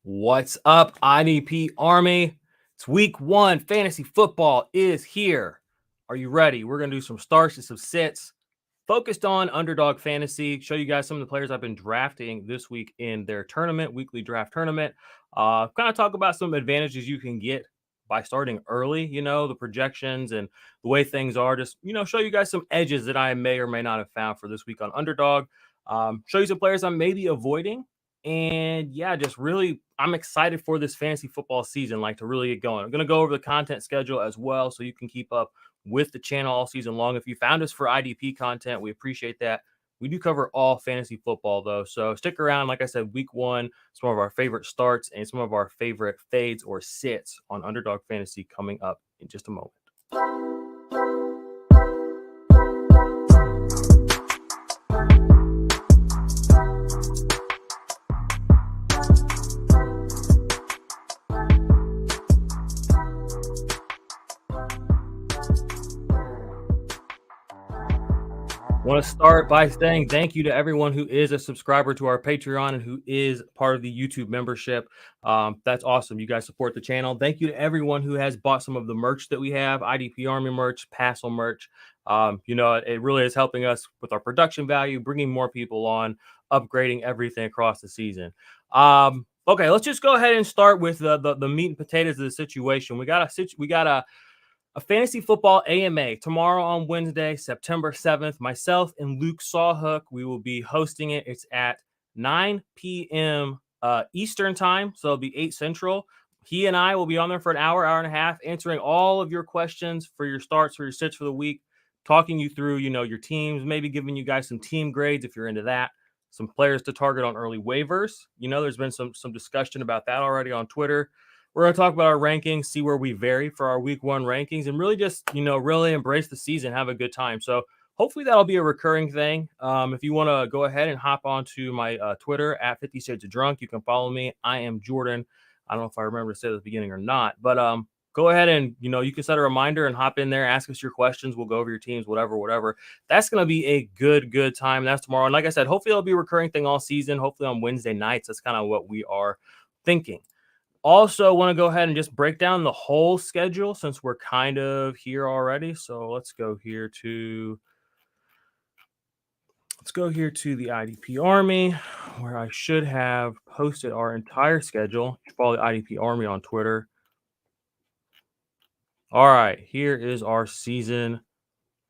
What's up, IDP Army? It's week one. Fantasy football is here. Are you ready? We're going to do some starts and some sits focused on Underdog Fantasy. Show you guys some of the players I've been drafting this week in their tournament, weekly draft tournament. Kind of talk about some advantages you can get by starting early, the projections and the way things are. Just, show you guys some edges that I may or may not have found for this week on Underdog. Show you some players I'm maybe avoiding. And yeah, just really, I'm excited for this fantasy football season, like to really get going. I'm going to go over the content schedule as well so you can keep up with the channel all season long. If you found us for IDP content, we appreciate that. We do cover all fantasy football, though. So stick around. Like I said, week one, some of our favorite starts and some of our favorite fades or sits on Underdog Fantasy coming up in just a moment. Want to start by saying thank you to everyone who is a subscriber to our Patreon and who is part of the YouTube membership. That's awesome. You guys support the channel. Thank you to everyone who has bought some of the merch that we have, IDP Army merch, Passel merch. It really is helping us with our production value, bringing more people on, upgrading everything across the season. Okay, let's just go ahead and start with the meat and potatoes of the situation. We got a fantasy football AMA tomorrow on Wednesday, September 7th. Myself and Luke Sawhook, we will be hosting it. It's at 9 p.m. Eastern time, so it'll be 8 Central. He and I will be on there for an hour and a half, answering all of your questions for your starts, for your sits for the week, talking you through, your teams, maybe giving you guys some team grades if you're into that, some players to target on early waivers. There's been some discussion about that already on Twitter. We're going to talk about our rankings, see where we vary for our week one rankings, and really just, really embrace the season, have a good time. So hopefully that'll be a recurring thing. If you want to go ahead and hop onto my Twitter at 50 Shades of Drunk, you can follow me. I am Jordan. I don't know if I remember to say that at the beginning or not, but go ahead and, you can set a reminder and hop in there, ask us your questions. We'll go over your teams, whatever. That's going to be a good time. That's tomorrow. And like I said, hopefully it'll be a recurring thing all season. Hopefully on Wednesday nights. That's kind of what we are thinking. Also, want to go ahead and just break down the whole schedule since we're kind of here already. So let's go here to the IDP Army, where I should have posted our entire schedule. Follow the IDP Army on Twitter. All right, here is our season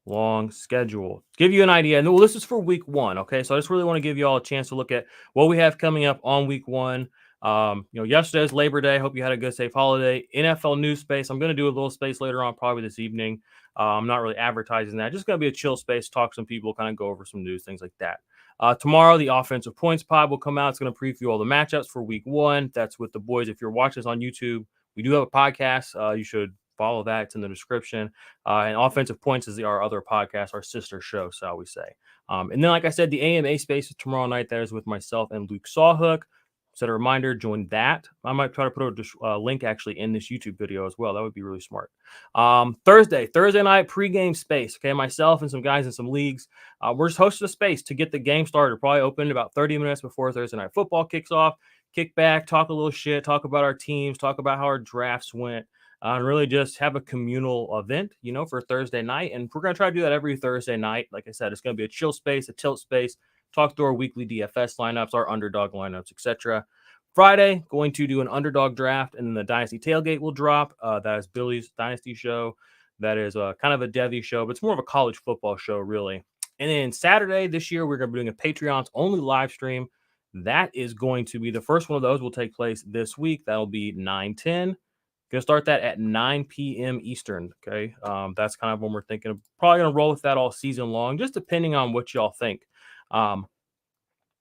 long schedule. Give you an idea. And this is for week one. Okay, so I just really want to give you all a chance to look at what we have coming up on week one. Yesterday's Labor Day. Hope you had a good, safe holiday. NFL news space. I'm going to do a little space later on, probably this evening. I'm not really advertising that. Just going to be a chill space, talk to some people, kind of go over some news, things like that. Tomorrow, the offensive points pod will come out. It's going to preview all the matchups for week one. That's with the boys. If you're watching this on YouTube, we do have a podcast. You should follow that. It's in the description. And Offensive Points is our other podcast, our sister show, so we say. And then, like I said, the AMA space is tomorrow night. That is with myself and Luke Sawhook. Set a reminder, join that. I might try to put a link actually in this YouTube video as well. That would be really smart. Thursday night pregame space. Okay, myself and some guys in some leagues. We're just hosting a space to get the game started. Probably open about 30 minutes before Thursday night football kicks off. Kick back, talk a little shit, talk about our teams, talk about how our drafts went. And really just have a communal event, for Thursday night. And we're going to try to do that every Thursday night. Like I said, it's going to be a chill space, a tilt space. Talk through our weekly DFS lineups, our underdog lineups, etc. Friday, going to do an underdog draft, and then the Dynasty Tailgate will drop. That is Billy's Dynasty show. That is kind of a Devy show, but it's more of a college football show, really. And then Saturday this year, we're going to be doing a Patreon's only live stream. That is going to be the first one of those will take place this week. That'll be 9/10. Going to start that at 9 p.m. Eastern. Okay, that's kind of when we're thinking of probably going to roll with that all season long, just depending on what y'all think. And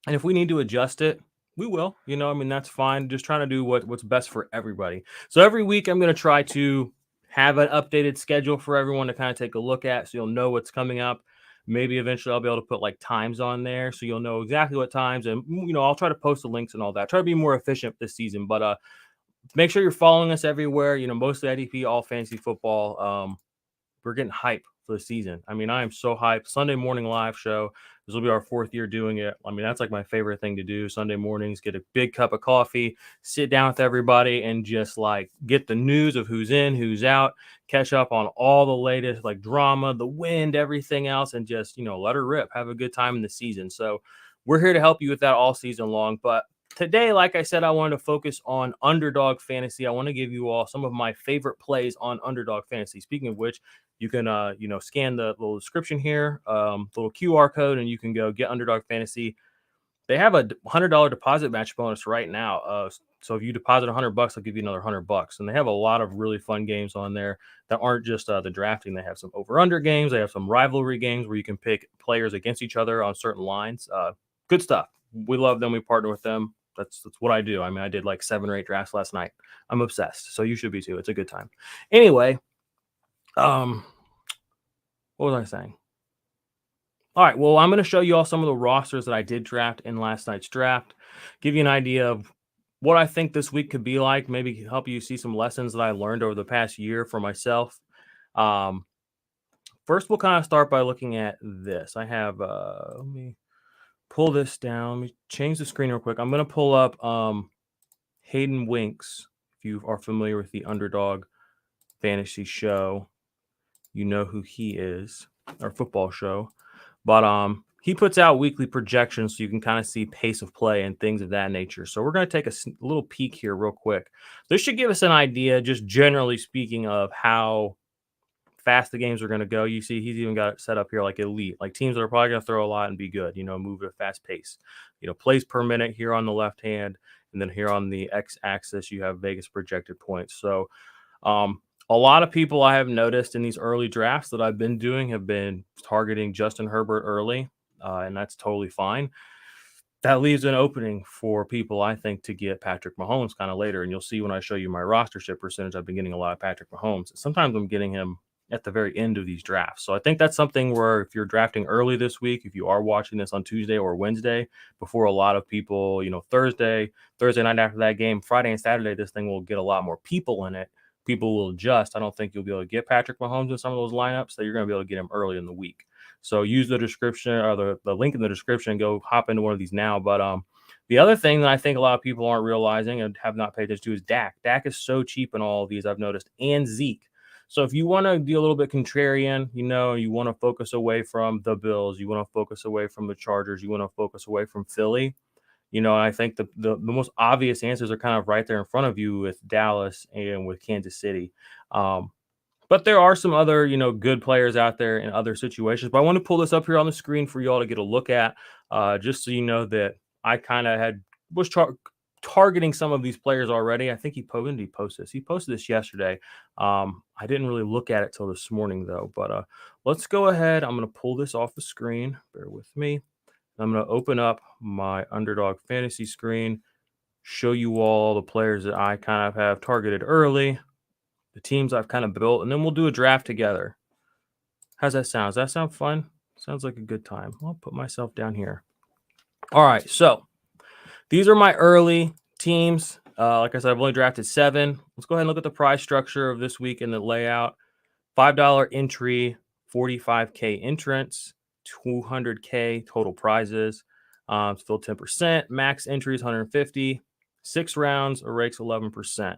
if we need to adjust it, we will. That's fine. Just trying to do what's best for everybody. So every week I'm going to try to have an updated schedule for everyone to kind of take a look at, so you'll know what's coming up. Maybe eventually I'll be able to put like times on there, so you'll know exactly what times. And I'll try to post the links and all that. Try to be more efficient this season, but make sure you're following us everywhere. Mostly IDP, all fantasy football. we're getting hype for the season. I mean, I am so hyped. Sunday morning live show. This will be our 4th year doing it. I mean, that's like my favorite thing to do. Sunday mornings, get a big cup of coffee, sit down with everybody, and just like get the news of who's in, who's out, catch up on all the latest like drama, the wind, everything else, and just, let her rip, have a good time in the season. So we're here to help you with that all season long. But today, like I said, I wanted to focus on Underdog Fantasy. I want to give you all some of my favorite plays on Underdog Fantasy. Speaking of which, you can, scan the little description here, little QR code, and you can go get Underdog Fantasy. They have a $100 deposit match bonus right now. So if you deposit $100, they'll give you another $100. And they have a lot of really fun games on there that aren't just the drafting. They have some over/under games. They have some rivalry games where you can pick players against each other on certain lines. Good stuff. We love them. We partner with them. That's what I do. I mean, I did like 7 or 8 drafts last night. I'm obsessed. So you should be too. It's a good time. Anyway, what was I saying? All right, well, I'm going to show you all some of the rosters that I did draft in last night's draft, give you an idea of what I think this week could be like, maybe help you see some lessons that I learned over the past year for myself. First, we'll kind of start by looking at this. I have, let me pull this down. Let me change the screen real quick. I'm going to pull up Hayden Winks. If you are familiar with the Underdog Fantasy show, you know who he is, our football show. But he puts out weekly projections so you can kind of see pace of play and things of that nature. So we're going to take a little peek here real quick. This should give us an idea, just generally speaking, of how fast the games are going to go. You see, he's even got it set up here like elite, like teams that are probably going to throw a lot and be good, move at a fast pace. Plays per minute here on the left hand, and then here on the x-axis, you have Vegas projected points. So a lot of people I have noticed in these early drafts that I've been doing have been targeting Justin Herbert early, and that's totally fine. That leaves an opening for people, I think, to get Patrick Mahomes kind of later. And you'll see when I show you my rostership percentage, I've been getting a lot of Patrick Mahomes. Sometimes I'm getting him at the very end of these drafts. So I think that's something where if you're drafting early this week, if you are watching this on Tuesday or Wednesday, before a lot of people, Thursday night after that game, Friday and Saturday, this thing will get a lot more people in it. People will adjust. I don't think you'll be able to get Patrick Mahomes in some of those lineups, so you're going to be able to get him early in the week. So use the description or the link in the description and go hop into one of these now. But the other thing that I think a lot of people aren't realizing and have not paid attention to is Dak. Dak is so cheap in all of these, I've noticed, and Zeke. So if you want to be a little bit contrarian, you want to focus away from the Bills, you want to focus away from the Chargers, you want to focus away from Philly, I think the most obvious answers are kind of right there in front of you with Dallas and with Kansas City. But there are some other, good players out there in other situations. But I want to pull this up here on the screen for you all to get a look at, just so you know that I kind of was targeting some of these players already. I think he posted this. He posted this yesterday. I didn't really look at it till this morning, though. But let's go ahead. I'm going to pull this off the screen. Bear with me. I'm going to open up my Underdog Fantasy screen, show you all the players that I kind of have targeted early, the teams I've kind of built, and then we'll do a draft together. How's that sound? Does that sound fun? Sounds like a good time. I'll put myself down here. All right, so these are my early teams. Like I said, I've only drafted 7. Let's go ahead and look at the prize structure of this week in the layout. $5 entry, $45K entrance, $200K total prizes. Still 10%. Max entries 150. 6 rounds, a rake's 11%.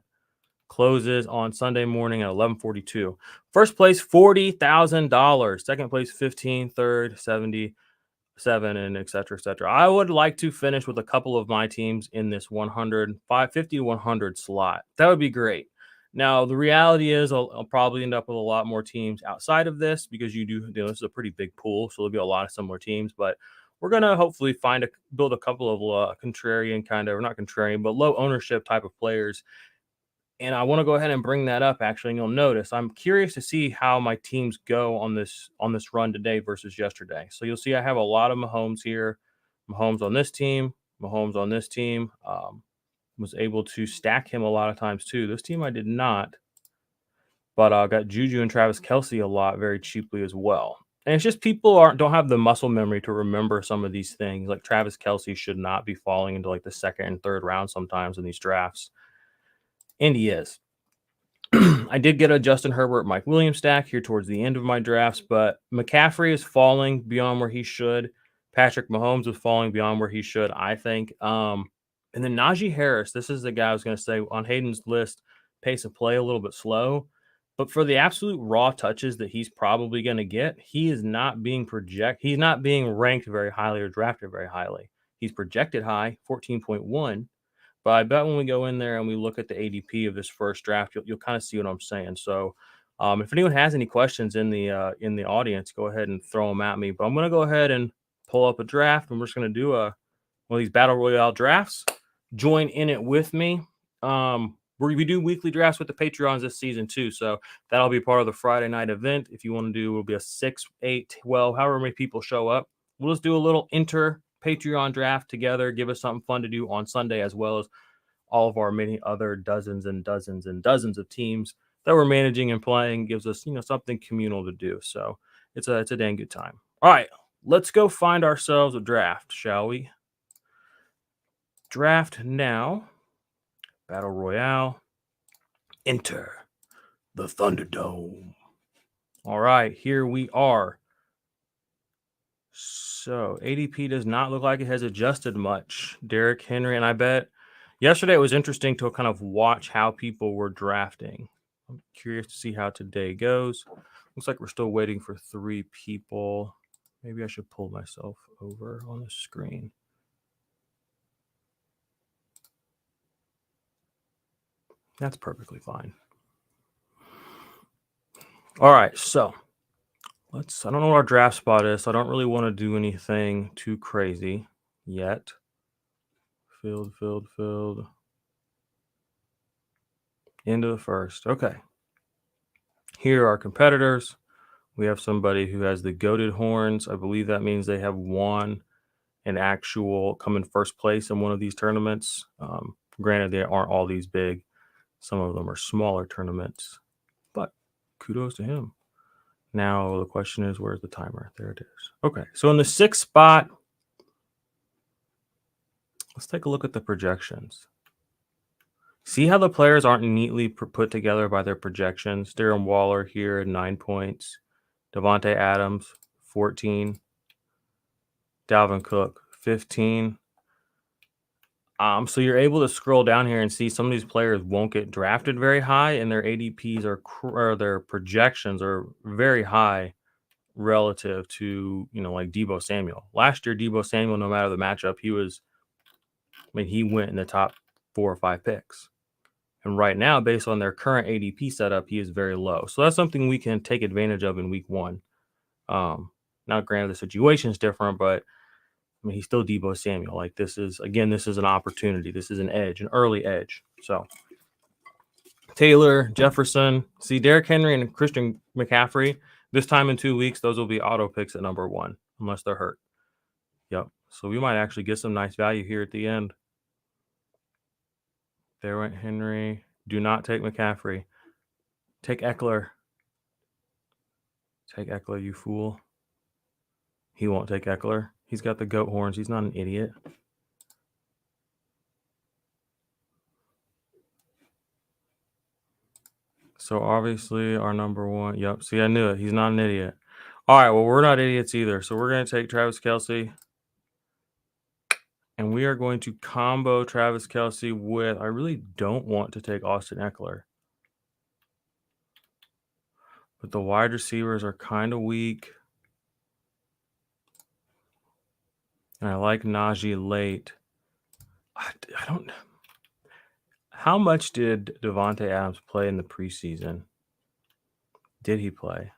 Closes on Sunday morning at 11:42. First place $40,000. Second place 15. Third 77, and et cetera, et cetera. I would like to finish with a couple of my teams in this 50 to 100 slot. That would be great. Now, the reality is I'll probably end up with a lot more teams outside of this because this is a pretty big pool, so there'll be a lot of similar teams. But we're going to hopefully build a couple of contrarian kind of, or not contrarian, but low ownership type of players. And I want to go ahead and bring that up, actually, and you'll notice I'm curious to see how my teams go on this run today versus yesterday. So you'll see I have a lot of Mahomes here. Mahomes on this team, Mahomes on this team. Was able to stack him a lot of times too. This team I did not, but I got Juju and Travis Kelce a lot very cheaply as well. And it's just people don't have the muscle memory to remember some of these things. Like Travis Kelce should not be falling into like the second and third round sometimes in these drafts. And he is. I did get a Justin Herbert, Mike Williams stack here towards the end of my drafts, but McCaffrey is falling beyond where he should. Patrick Mahomes is falling beyond where he should, I think. And then Najee Harris, this is the guy I was going to say on Hayden's list, pace of play a little bit slow. But for the absolute raw touches that he's probably going to get, he is not being he's not being ranked very highly or drafted very highly. He's projected high, 14.1. But I bet when we go in there and we look at the ADP of this first draft, you'll kind of see what I'm saying. So if anyone has any questions in the audience, go ahead and throw them at me. But I'm going to go ahead and pull up a draft, and we're just going to do one of these battle royale drafts. Join in it with me. We do weekly drafts with the Patreons this season too, so that'll be part of the Friday night event. If you want to do, it'll be a 6, 8, 12, however many people show up. We'll just do a little Patreon draft together, give us something fun to do on Sunday, as well as all of our many other dozens and dozens and dozens of teams that we're managing and playing. Gives us, something communal to do. So it's a dang good time. All right, let's go find ourselves a draft, shall we? Draft now. Battle Royale. Enter the Thunderdome. All right, here we are. So ADP does not look like it has adjusted much. Derrick Henry, and I bet yesterday it was interesting to kind of watch how people were drafting. I'm curious to see how today goes. Looks like we're still waiting for 3 people. Maybe I should pull myself over on the screen. That's perfectly fine. All right, so I don't know what our draft spot is, so I don't really want to do anything too crazy yet. Filled. Into the first. Okay. Here are our competitors. We have somebody who has the goated horns. I believe that means they have won an actual come in first place in one of these tournaments. Granted, they aren't all these big. Some of them are smaller tournaments, but kudos to him. Now the question is, where's the timer? There it is. Okay, so in the 6th spot, let's take a look at the projections. See how the players aren't neatly put together by their projections? Darren Waller here at 9 points. Devontae Adams, 14. Dalvin Cook, 15. So you're able to scroll down here and see some of these players won't get drafted very high, and their ADPs or their projections are very high relative to, like Deebo Samuel. Last year, Deebo Samuel, no matter the matchup, he went in the top 4 or 5 picks. And right now, based on their current ADP setup, he is very low. So that's something we can take advantage of in week 1. Now, granted, the situation is different, but he's still Deebo Samuel. Like this is an opportunity. This is an edge, an early edge. So Taylor, Jefferson, see Derrick Henry and Christian McCaffrey. This time in 2 weeks, those will be auto picks at number 1, unless they're hurt. Yep. So we might actually get some nice value here at the end. There went Henry. Do not take McCaffrey. Take Eckler. Take Eckler, you fool. He won't take Eckler. He's got the goat horns. He's not an idiot. So obviously our number 1. Yep. See, I knew it. He's not an idiot. All right. Well, we're not idiots either. So we're going to take Travis Kelce. And we are going to combo Travis Kelce with, I really don't want to take Austin Eckler. But the wide receivers are kind of weak. And I like Najee late. I don't. How much did Devontae Adams play in the preseason? Did he play?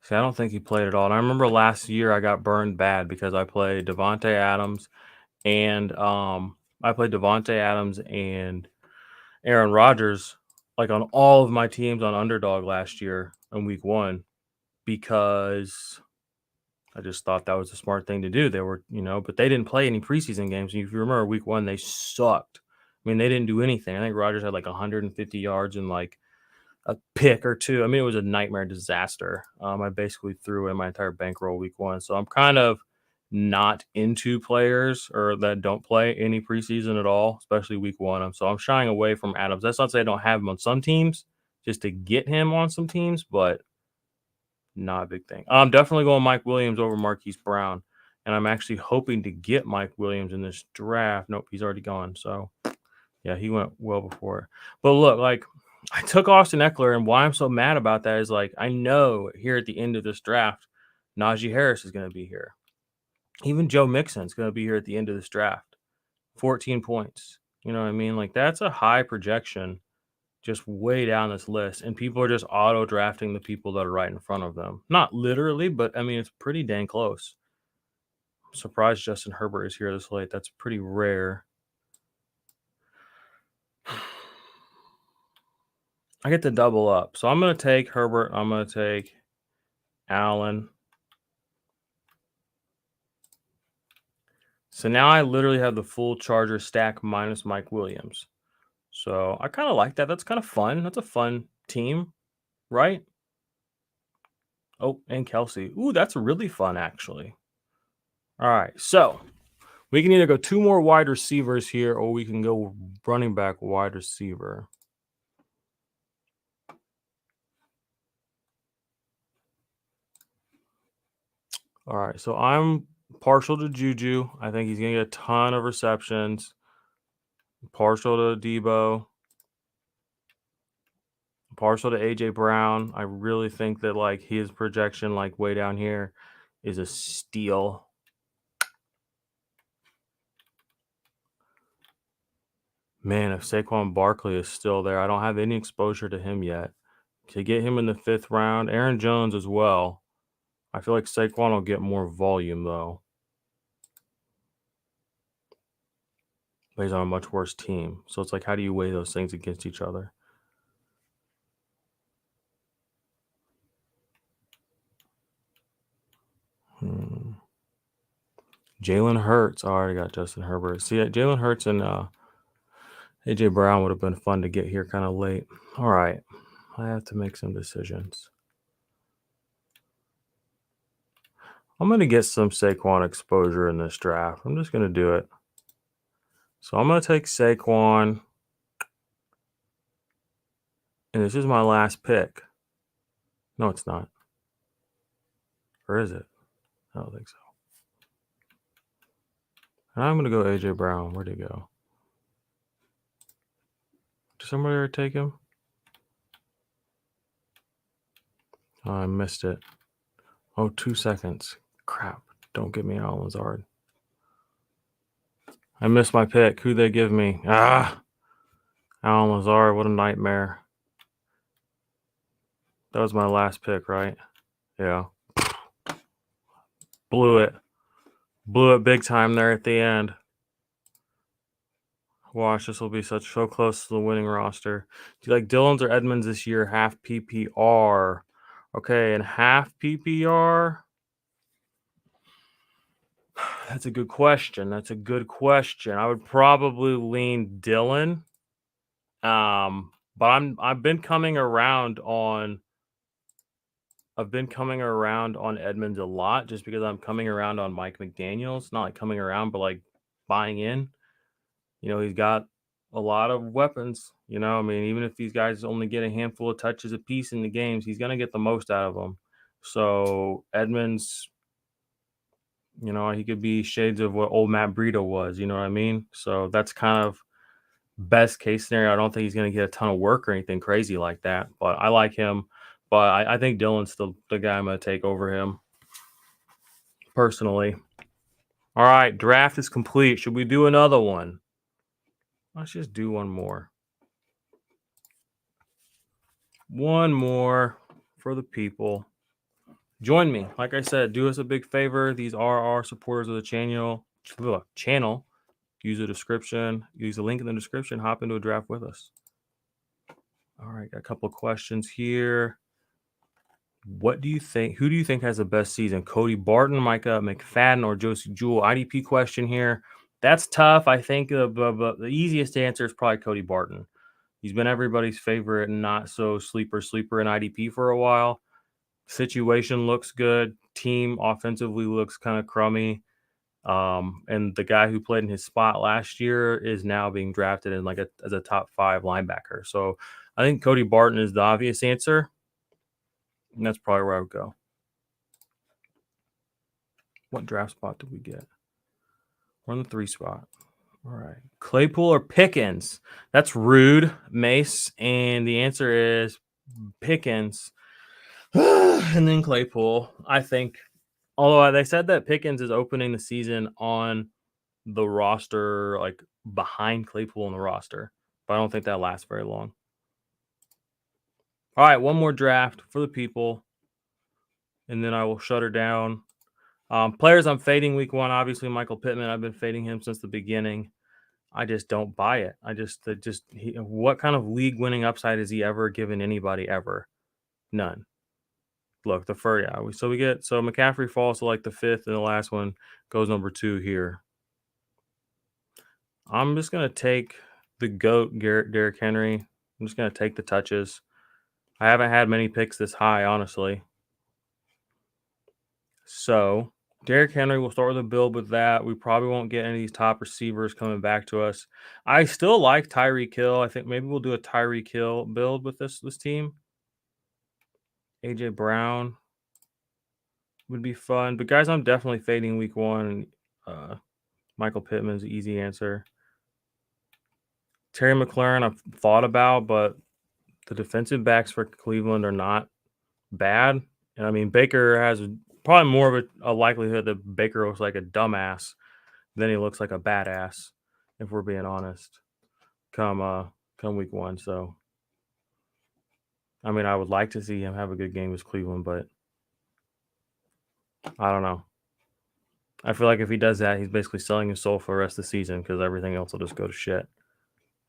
See, I don't think he played at all. And I remember last year I got burned bad because I played Devontae Adams and Aaron Rodgers like on all of my teams on Underdog last year in week 1 because I just thought that was a smart thing to do. They were, but they didn't play any preseason games. And if you remember week 1, they sucked. They didn't do anything. I think Rodgers had like 150 yards and like a pick or two. I mean, it was a nightmare disaster. I basically threw in my entire bankroll week one. So I'm kind of not into players or that don't play any preseason at all, especially week one. So I'm shying away from Adams. That's not to say I don't have him on some teams, just to get him on some teams, but not a big thing. I'm definitely going Mike Williams over Marquise Brown. And I'm actually hoping to get Mike Williams in this draft. Nope, he's already gone. So yeah, he went well before. But look, like I took Austin Eckler, and why I'm so mad about that is like I know here at the end of this draft, Najee Harris is going to be here. Even Joe Mixon's going to be here at the end of this draft. 14 points. You know what I mean? Like that's a high projection just way down this list. And people are just auto drafting the people that are right in front of them. Not literally, but I mean, it's pretty dang close. I'm surprised Justin Herbert is here this late. That's pretty rare. I get to double up. So I'm going to take Herbert. I'm going to take Allen. So now I literally have the full Charger stack minus Mike Williams. So I kind of like that. That's kind of fun. That's a fun team, right? Oh, and Kelsey. Ooh, that's really fun, actually. All right. So we can either go two more wide receivers here or we can go running back wide receiver. All right. So I'm partial to Juju. I think he's going to get a ton of receptions. Partial to Debo. Partial to AJ Brown. I really think that like his projection, like way down here, is a steal. Man, if Saquon Barkley is still there, I don't have any exposure to him yet. To get him in the 5th round, Aaron Jones as well. I feel like Saquon will get more volume though. But he's on a much worse team. So it's like, how do you weigh those things against each other? Jalen Hurts. I already got Justin Herbert. See, Jalen Hurts and AJ Brown would have been fun to get here kind of late. All right. I have to make some decisions. I'm going to get some Saquon exposure in this draft. I'm just going to do it. So I'm going to take Saquon. And this is my last pick. No, it's not. Or is it? I don't think so. And I'm going to go AJ Brown. Where'd he go? Did somebody already take him? Oh, I missed it. Oh, 2 seconds. Crap. Don't give me Allen Lazard. I missed my pick. Who'd they give me? Allen Lazard. What a nightmare. That was my last pick, right? Yeah. Blew it. Blew it big time there at the end. Watch, this will be so close to the winning roster. Do you like Dillon's or Edmonds this year? Half PPR. Okay, and half PPR. That's a good question. I would probably lean Dillon. But I've been coming around on Edmonds a lot just because I'm coming around on Mike McDaniels. Not like coming around, but like buying in. You know, he's got a lot of weapons. You know, I mean, even if these guys only get a handful of touches apiece in the games, he's going to get the most out of them. So Edmonds, you know, he could be shades of what old Matt Breida was. You know what I mean? So that's kind of best case scenario. I don't think he's going to get a ton of work or anything crazy like that. But I like him. But I think Dillon's the guy I'm going to take over him personally. All right, draft is complete. Should we do another one? Let's just do one more. One more for the people. Join me. Like I said, do us a big favor. These are our supporters of the channel. Use the description. Use the link in the description. Hop into a draft with us. All right, got a couple of questions here. What do you think? Who do you think has the best season? Cody Barton, Micah McFadden, or Josie Jewell? IDP question here. That's tough. I think the easiest answer is probably Cody Barton. He's been everybody's favorite and not so sleeper in IDP for a while. Situation looks good. Team offensively looks kind of crummy. And the guy who played in his spot last year is now being drafted in as a top 5 linebacker. So I think Cody Barton is the obvious answer. And that's probably where I would go. What draft spot did we get? We're on the 3 spot. All right. Claypool or Pickens? That's rude, Mace. And the answer is Pickens. And then Claypool, I think. Although they said that Pickens is opening the season on the roster, like behind Claypool on the roster. But I don't think that lasts very long. All right, one more draft for the people. And then I will shut her down. Players I'm fading week 1, obviously Michael Pittman. I've been fading him since the beginning. I just don't buy it. What kind of league winning upside has he ever given anybody ever? None. Look, so McCaffrey falls to like the 5th, and the last one goes number 2 here. I'm just gonna take the GOAT, Derrick Henry. I'm just gonna take the touches. I haven't had many picks this high, honestly. So Derrick Henry will start with a build with that. We probably won't get any of these top receivers coming back to us. I still like Tyreek Hill. I think maybe we'll do a Tyreek Hill build with this team. AJ Brown would be fun. But guys, I'm definitely fading week 1. Michael Pittman's the easy answer. Terry McLaurin I've thought about, but the defensive backs for Cleveland are not bad. And I mean, Baker has probably more of a likelihood that Baker looks like a dumbass than he looks like a badass, if we're being honest, come week 1. So, I mean, I would like to see him have a good game with Cleveland, but I don't know. I feel like if he does that, he's basically selling his soul for the rest of the season because everything else will just go to shit.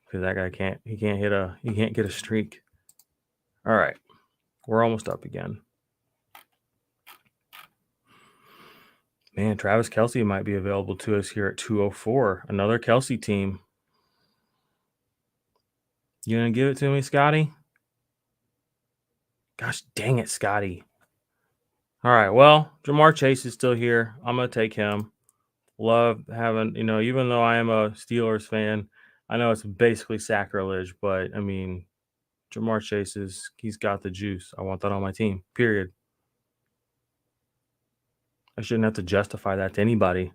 Because that guy can't get a streak. All right. We're almost up again. Man, Travis Kelce might be available to us here at 204. Another Kelce team. You gonna give it to me, Scotty? Gosh dang it, Scotty. All right, well, Jamar Chase is still here. I'm gonna take him. Love having, even though I am a Steelers fan, I know it's basically sacrilege, but I mean, Jamar Chase he's got the juice. I want that on my team, period. I shouldn't have to justify that to anybody.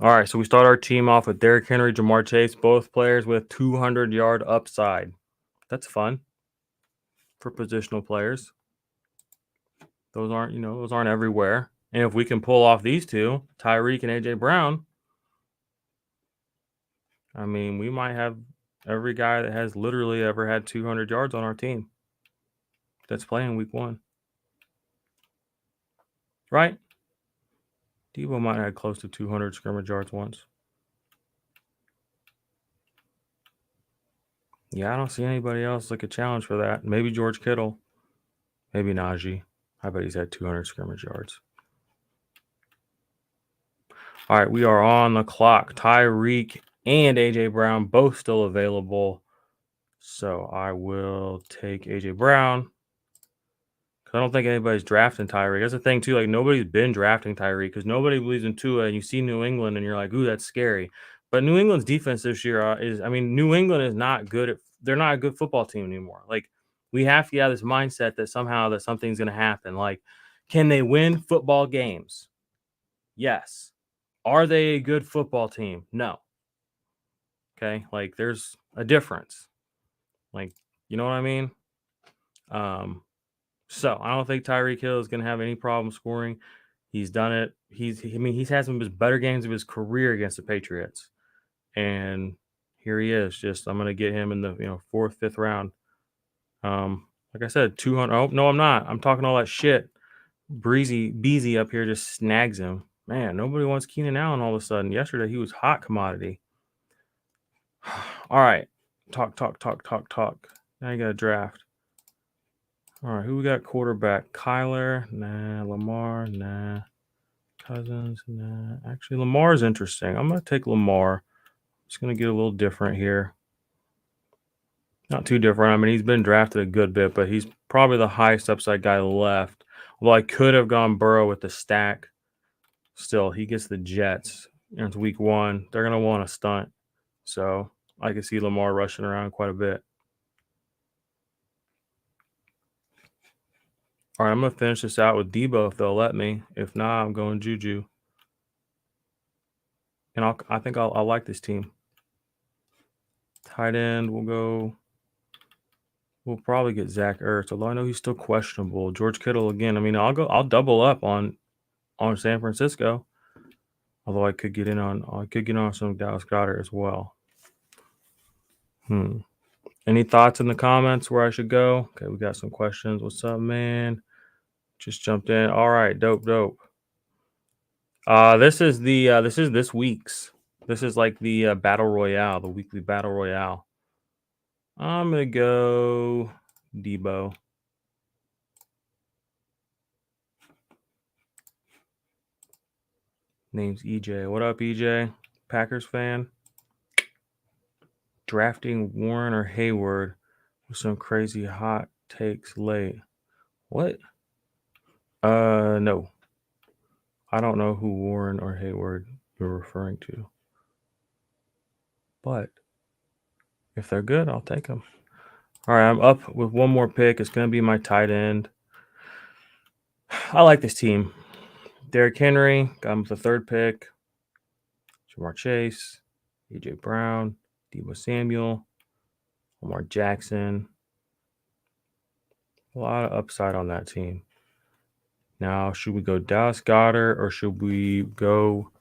All right, so we start our team off with Derrick Henry, Jamar Chase, both players with 200-yard upside. That's fun for positional players. Those aren't everywhere. And if we can pull off these two, Tyreek and AJ Brown, I mean, we might have every guy that has literally ever had 200 yards on our team that's playing week 1. Right? Debo might have had close to 200 scrimmage yards once. Yeah, I don't see anybody else that could challenge for that. Maybe George Kittle. Maybe Najee. I bet he's had 200 scrimmage yards. All right, we are on the clock. Tyreek and AJ Brown both still available. So I will take AJ Brown. I don't think anybody's drafting Tyreek. That's the thing, too. Like, nobody's been drafting Tyreek because nobody believes in Tua. And you see New England, and you're like, ooh, that's scary. But New England's defense this year New England is not good. They're not a good football team anymore. Like, we have to have this mindset that somehow that something's going to happen. Like, can they win football games? Yes. Are they a good football team? No. Okay? Like, there's a difference. Like, you know what I mean? So I don't think Tyreek Hill is going to have any problem scoring. He's done it. He's had some of his better games of his career against the Patriots. And here he is. I'm going to get him in the 4th, 5th round. Like I said, 200. Oh, no, I'm not. I'm talking all that shit. Beezy up here just snags him. Man, nobody wants Keenan Allen all of a sudden. Yesterday, he was hot commodity. All right. Talk. Now you got to draft. All right, who we got quarterback? Kyler? Nah. Lamar? Nah. Cousins. Nah. Actually, Lamar is interesting. I'm going to take Lamar. It's going to get a little different here. Not too different. I mean, he's been drafted a good bit, but he's probably the highest upside guy left. Although I could have gone Burrow with the stack. Still, he gets the Jets. And it's week 1. They're going to want a stunt. So I can see Lamar rushing around quite a bit. All right, I'm going to finish this out with Debo if they'll let me. If not, I'm going Juju. And I think I'll like this team. Tight end, we'll probably get Zach Ertz, although I know he's still questionable. George Kittle again. I mean, I'll double up on San Francisco. Although I could get on some Dallas Goedert as well. Any thoughts in the comments where I should go? Okay, we got some questions. What's up, man? Just jumped in. All right, dope. This is this week's. This is like the battle royale, the weekly battle royale. I'm gonna go Debo. Name's EJ. What up, EJ? Packers fan. Drafting Warren or Hayward with some crazy hot takes late. What? No. I don't know who Warren or Hayward you're referring to. But if they're good, I'll take them. All right, I'm up with one more pick. It's going to be my tight end. I like this team. Derrick Henry, got him with the 3rd pick. Jamar Chase, A.J. Brown, Deebo Samuel, Lamar Jackson. A lot of upside on that team. Now, should we go Dallas Goedert or should we go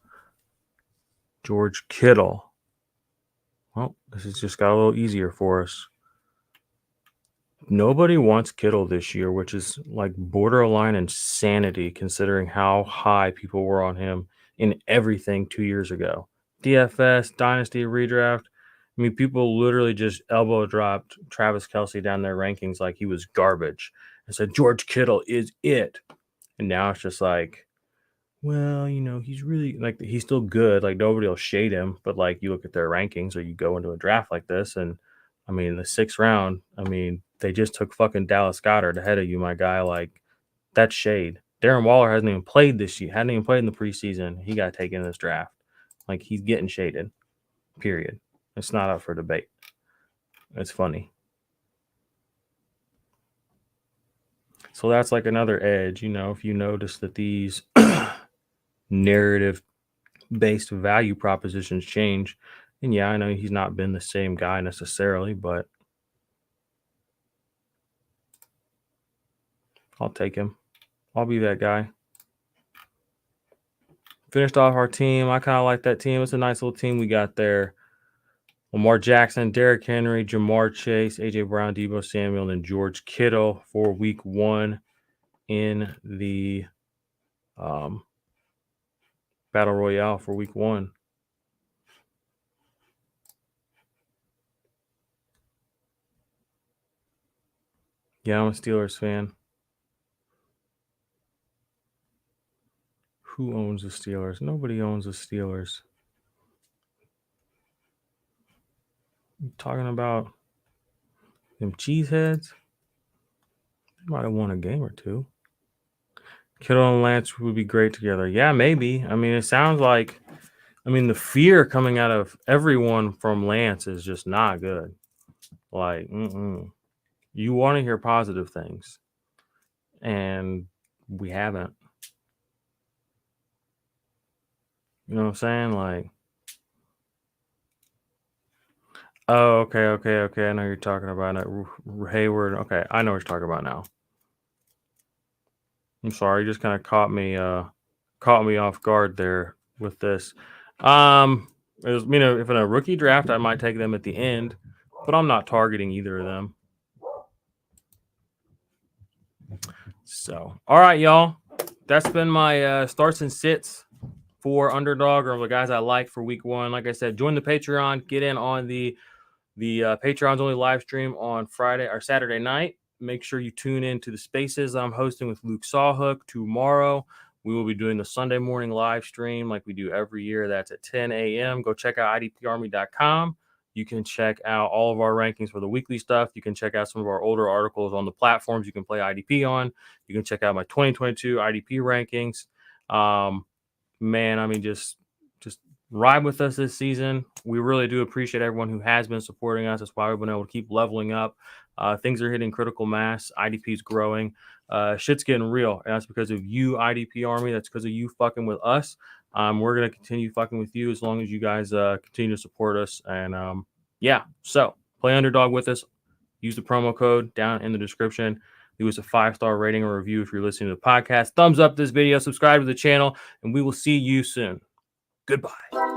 George Kittle? Well, this has just got a little easier for us. Nobody wants Kittle this year, which is like borderline insanity considering how high people were on him in everything 2 years ago. DFS, Dynasty, Redraft. I mean, people literally just elbow dropped Travis Kelce down their rankings like he was garbage and said, George Kittle is it. And now it's just like, well, he's really like, he's still good. Like nobody will shade him, but like you look at their rankings or you go into a draft like this and I mean, the 6th round, I mean, they just took fucking Dallas Goedert ahead of you, my guy. Like, that's shade. Darren Waller hasn't even played this year, hadn't even played in the preseason. He got taken in this draft. Like, he's getting shaded, period. It's not up for debate. It's funny. So that's like another edge, if you notice that these narrative-based value propositions change. And yeah, I know he's not been the same guy necessarily, but I'll take him. I'll be that guy. Finished off our team. I kind of like that team. It's a nice little team we got there. Lamar Jackson, Derrick Henry, Jamar Chase, A.J. Brown, Deebo Samuel, and George Kittle for week 1 in the Battle Royale for week 1. Yeah, I'm a Steelers fan. Who owns the Steelers? Nobody owns the Steelers. You talking about them cheeseheads? They might have won a game or two. Kittle and Lance would be great together. Yeah, maybe. I mean, it sounds like, the fear coming out of everyone from Lance is just not good. Like, you want to hear positive things, and we haven't. You know what I'm saying? Like, oh, okay. I know you're talking about it. Hayward. Okay, I know what you're talking about now. I'm sorry, you just kind of caught me off guard there with this. It was, if in a rookie draft, I might take them at the end, but I'm not targeting either of them. So, all right, y'all. That's been my starts and sits for Underdog or the guys I like for week 1. Like I said, join the Patreon. Get in on the Patreon's only live stream on Friday or Saturday night. Make sure you tune in to the spaces I'm hosting with Luke Sawhook tomorrow. We will be doing the Sunday morning live stream like we do every year. That's at 10 a.m. Go check out idparmy.com. You can check out all of our rankings for the weekly stuff. You can check out some of our older articles on the platforms you can play IDP on. You can check out my 2022 IDP rankings. Man, I mean, just ride with us this season. We really do appreciate everyone who has been supporting us. That's why we've been able to keep leveling up. Things are hitting critical mass. IDP is growing. Shit's getting real. And that's because of you, IDP Army. That's because of you fucking with us. We're going to continue fucking with you as long as you guys continue to support us. And yeah, so play Underdog with us. Use the promo code down in the description. Leave us a 5-star rating or review if you're listening to the podcast. Thumbs up this video, subscribe to the channel, and we will see you soon. Goodbye.